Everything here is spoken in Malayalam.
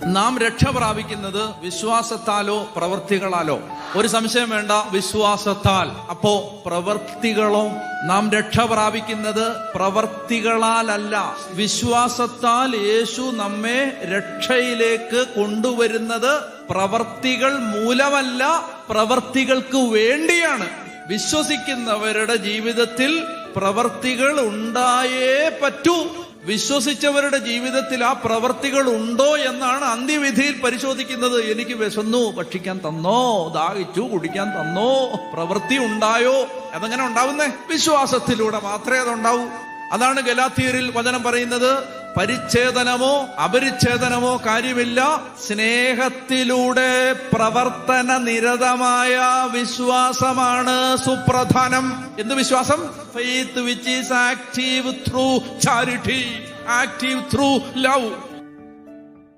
നാം രക്ഷ പ്രാപിക്കുന്നത് വിശ്വാസത്താലോ പ്രവൃത്തികളാലോ? ഒരു സംശയം വേണ്ട, വിശ്വാസത്താൽ. അപ്പോ പ്രവൃത്തികളോ? നാം രക്ഷ പ്രാപിക്കുന്നത് പ്രവൃത്തികളാലല്ല, വിശ്വാസത്താൽ. യേശു നമ്മെ രക്ഷയിലേക്ക് കൊണ്ടുവരുന്നത് പ്രവൃത്തികൾ മൂലമല്ല, പ്രവൃത്തികൾക്ക് വേണ്ടിയാണ്. വിശ്വസിക്കുന്നവരുടെ ജീവിതത്തിൽ പ്രവൃത്തികൾ ഉണ്ടായേ പറ്റൂ. വിശ്വസിച്ചവരുടെ ജീവിതത്തിൽ ആ പ്രവൃത്തികൾ ഉണ്ടോ എന്നാണ് അന്ത്യവിധിയിൽ പരിശോധിക്കുന്നത്. എനിക്ക് വിശന്നു, ഭക്ഷിക്കാൻ തന്നോ? ദാഹിച്ചു, കുടിക്കാൻ തന്നോ? പ്രവൃത്തി ഉണ്ടായോ? അതെങ്ങനെ ഉണ്ടാവുന്നേ? വിശ്വാസത്തിലൂടെ മാത്രമേ അതുണ്ടാവൂ. അതാണ് ഗലാത്യരിൽ വചനം പറയുന്നത്, പരിച്ഛേദനമോ അപരിച്ഛേദനമോ കാര്യമില്ല, സ്നേഹത്തിലൂടെ പ്രവർത്തന നിരതമായ വിശ്വാസമാണ് സുപ്രധാനം. എന്ത് വിശ്വാസം? Faith which is active through charity, active through love.